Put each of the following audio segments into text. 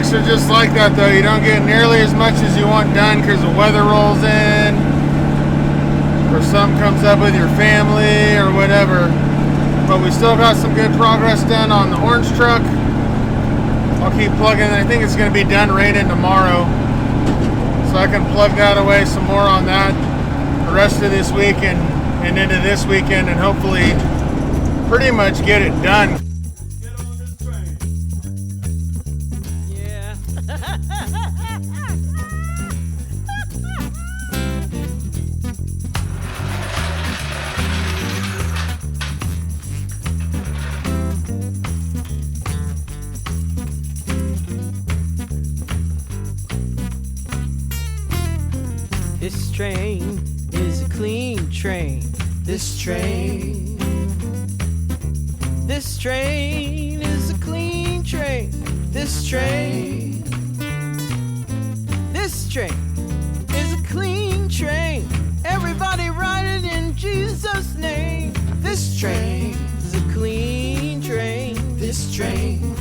projects are just like that though. You don't get nearly as much as you want done because the weather rolls in, or something comes up with your family or whatever. But we still got some good progress done on the orange truck. I'll keep plugging. I think it's going to be done raining tomorrow, so I can plug that away some more on that the rest of this week and into this weekend, and hopefully pretty much get it done. This train is a clean train. This train is a clean train. This train is a clean train. Everybody ride it in Jesus' name. This train is a clean train. This train,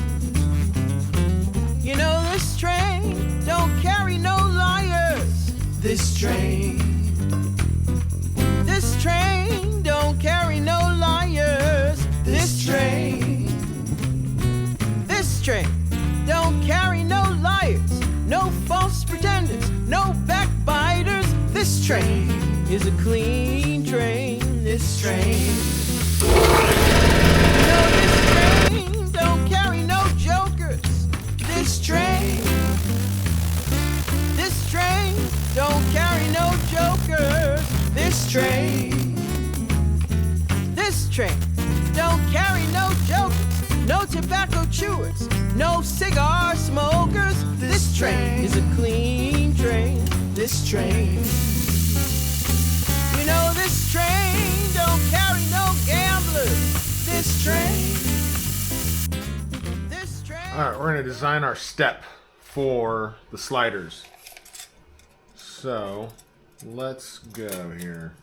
you know, this train don't carry no liars. This train don't carry no liars. This train don't carry no liars, no false pretenders, no backbiters. This train is a clean train. This train, no, this train don't carry no jokers. This train don't carry no jokers. This train don't carry no jokers, no tobacco chewers, no cigar smokers. This train is a clean train. This train, you know, this train don't carry no gamblers. This train. All right, we're going to design our step for the sliders. So let's go here.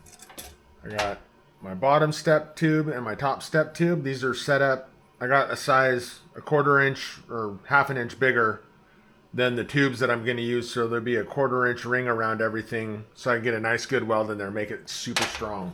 I got my bottom step tube and my top step tube. These are set up. I got a size a 1/4 inch or 1/2 inch bigger than the tubes that I'm going to use. So there'll be a 1/4 inch ring around everything, so I can get a nice good weld in there, make it super strong.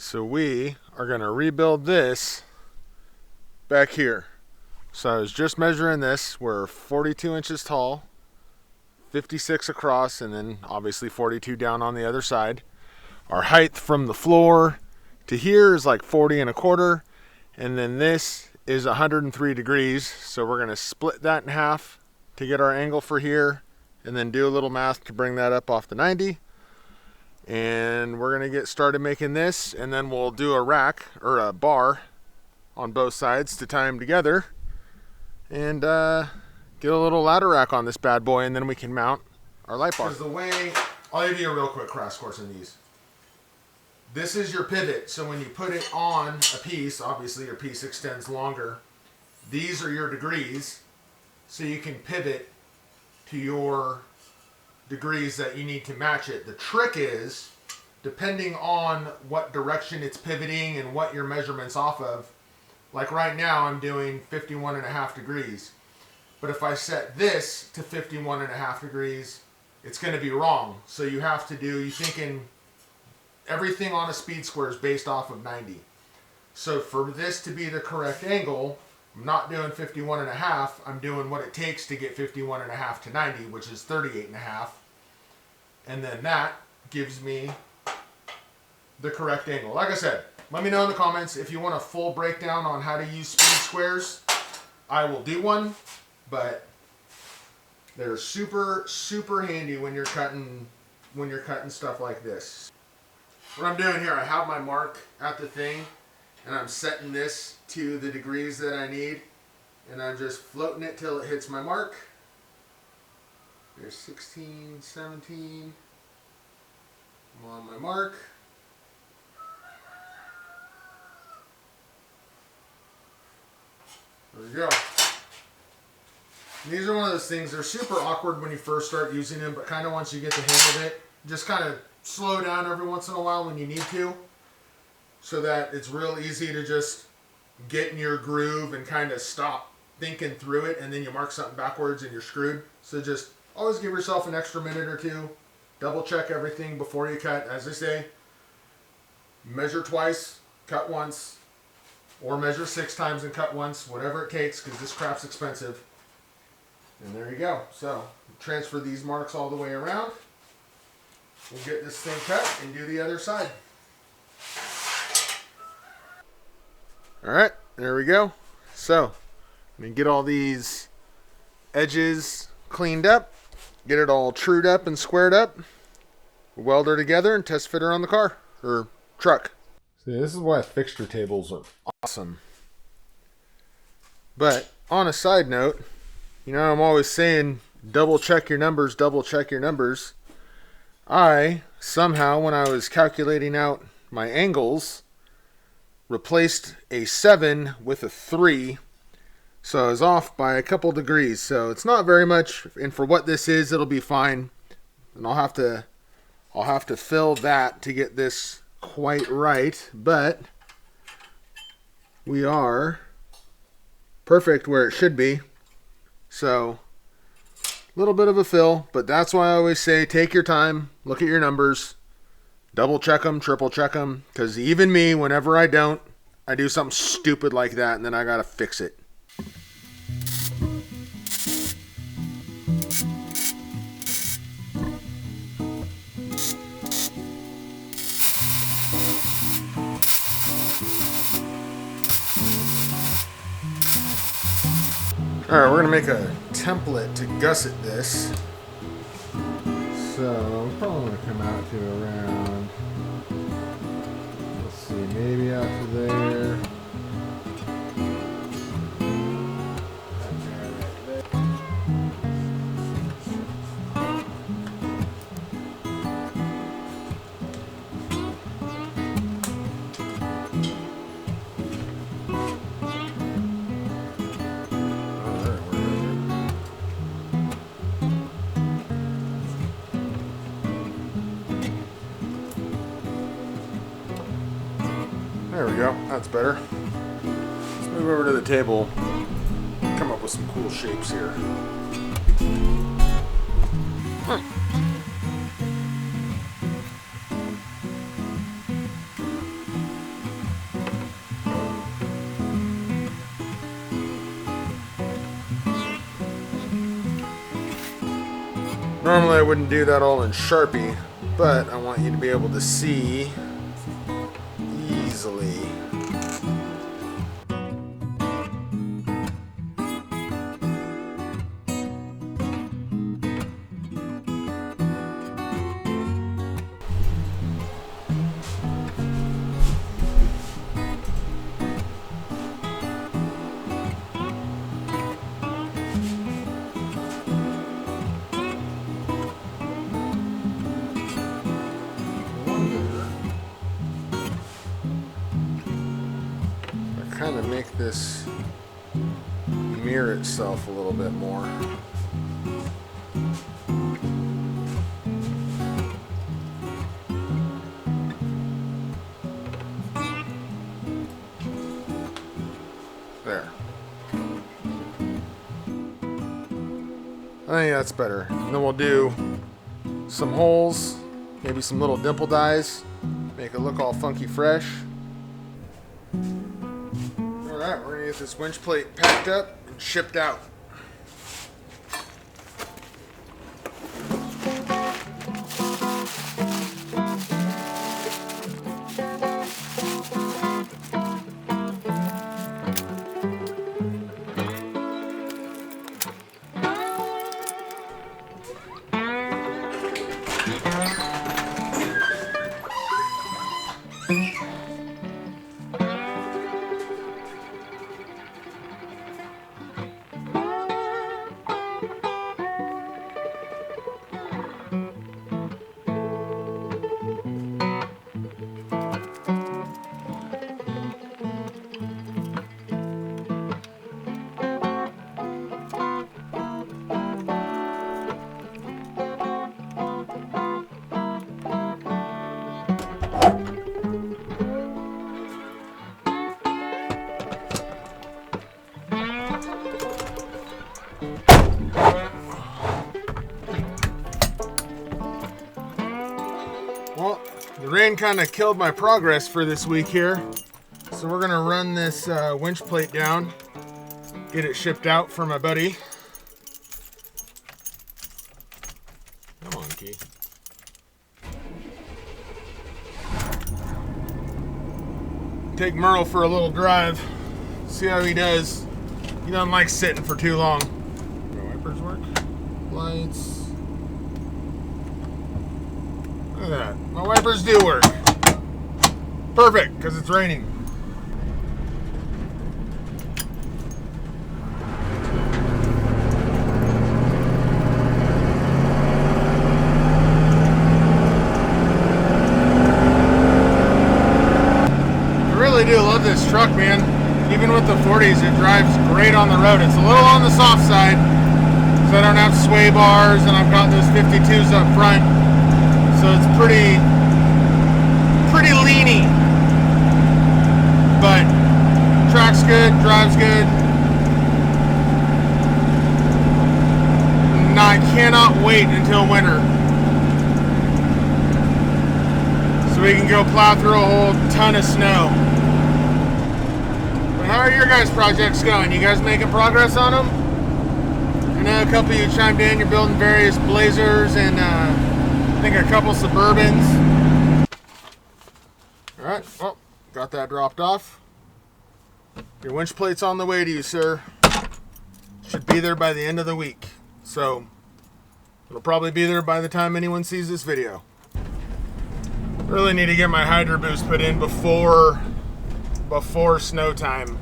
So we are going to rebuild this back here. So I was just measuring this. We're 42 inches tall, 56 across, and then obviously 42 down on the other side. Our height from the floor to here is like 40 1/4, and then this is 103 degrees. So we're going to split that in half to get our angle for here, and then do a little math to bring that up off the 90. And and we're gonna get started making this, and then we'll do a rack or a bar on both sides to tie them together, and get a little ladder rack on this bad boy, and then we can mount our light bar. Because the way, I'll give you a real quick crash course in these. This is your pivot, so when you put it on a piece, obviously your piece extends longer. These are your degrees, so you can pivot to your degrees that you need to match it. The trick is, depending on what direction it's pivoting and what your measurement's off of, like right now I'm doing 51.5 degrees. But if I set this to 51.5 degrees, it's going to be wrong. So you have to do, you're thinking everything on a speed square is based off of 90. So for this to be the correct angle, I'm not doing 51.5, I'm doing what it takes to get 51.5 to 90, which is 38.5. And then that gives me the correct angle. Like I said, let me know in the comments if you want a full breakdown on how to use speed squares. I will do one, but they're super, super handy when you're cutting stuff like this. What I'm doing here, I have my mark at the thing, and I'm setting this to the degrees that I need, and I'm just floating it till it hits my mark. There's 16, 17. I'm on my mark. There we go. These are one of those things, they're super awkward when you first start using them, but kind of once you get the hang of it, just kind of slow down every once in a while when you need to, so that it's real easy to just get in your groove and kind of stop thinking through it, and then you mark something backwards and you're screwed. So just always give yourself an extra minute or two, double check everything before you cut. As I say, measure twice, cut once, or measure 6 times and cut once, whatever it takes, because this crap's expensive. And there you go. So transfer these marks all the way around. We'll get this thing cut and do the other side. Alright, there we go. So, I'm going to get all these edges cleaned up, get it all trued up and squared up, weld her together, and test fit her on the car, or truck. See, this is why fixture tables are awesome. But, on a side note, you know, I'm always saying, double check your numbers, double check your numbers. I, somehow, when I was calculating out my angles, replaced a 7 with a 3. So I was off by a couple degrees. So it's not very much, and for what this is, it'll be fine. And I'll have to fill that to get this quite right. But we are perfect where it should be. So a little bit of a fill, but that's why I always say take your time, look at your numbers, double check them, triple check them, because even me, whenever I don't, I do something stupid like that, and then I gotta fix it. Alright, we're going to make a template to gusset this. So, I'm probably going to come out to around, let's see, maybe out to there. There we go, that's better. Let's move over to the table, come up with some cool shapes here. Normally I wouldn't do that all in Sharpie, but I want you to be able to see easily. kind of make this mirror itself a little bit more. There. I think that's better. And then we'll do some holes, maybe some little dimple dies, make it look all funky fresh. Alright, we're gonna get this winch plate packed up and shipped out. Well, the rain kind of killed my progress for this week here. So we're gonna run this winch plate down, get it shipped out for my buddy. Come on, Key. Take Merle for a little drive, see how he does. He doesn't like sitting for too long. My wipers work. Lights. Look at that. My wipers do work. Perfect, because it's raining. I really do love this truck, man. Even with the 40s, it drives great on the road. It's a little on the soft side, so I don't have sway bars, and I've got those 52s up front. So it's pretty leany, but track's good, drives good. And I cannot wait until winter, so we can go plow through a whole ton of snow. But how are your guys' projects going? You guys making progress on them? I know a couple of you chimed in. You're building various Blazers and I think a couple Suburbans. Alright, well, got that dropped off. Your winch plate's on the way to you, sir. Should be there by the end of the week. So, it'll probably be there by the time anyone sees this video. Really need to get my Hydro Boost put in before snow time.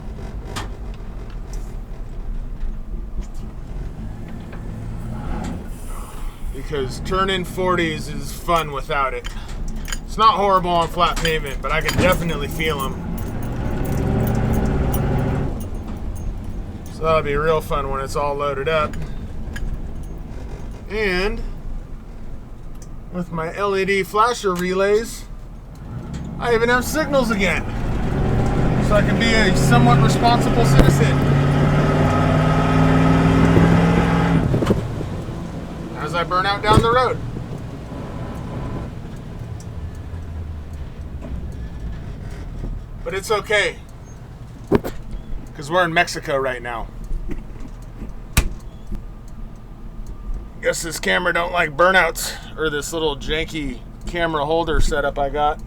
Because turning 40s is fun without it. It's not horrible on flat pavement, but I can definitely feel them. So that'll be real fun when it's all loaded up. And with my LED flasher relays, I even have signals again. So I can be a somewhat responsible citizen. As I burn out down the road. But it's okay, because we're in Mexico right now. Guess this camera don't like burnouts, or this little janky camera holder setup I got.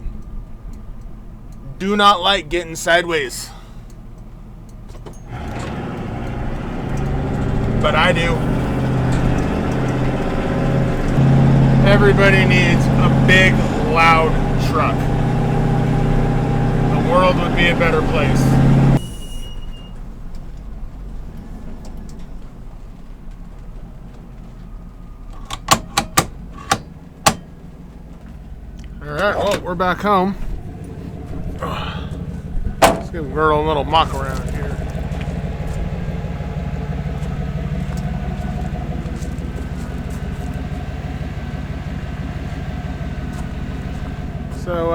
Do not like getting sideways. But I do. Everybody needs a big, loud truck. The world would be a better place. Alright, well, we're back home. So Let's give Merle a little mock around here. So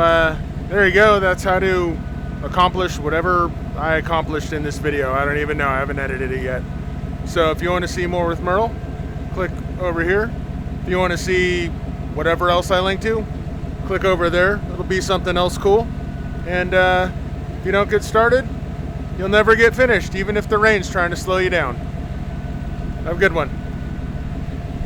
there you go. That's how to accomplish whatever I accomplished in this video. I don't even know. I haven't edited it yet. So if you want to see more with Merle, click over here. If you want to see whatever else I link to, click over there. It'll be something else cool. And if you don't get started, you'll never get finished, even if the rain's trying to slow you down. Have a good one.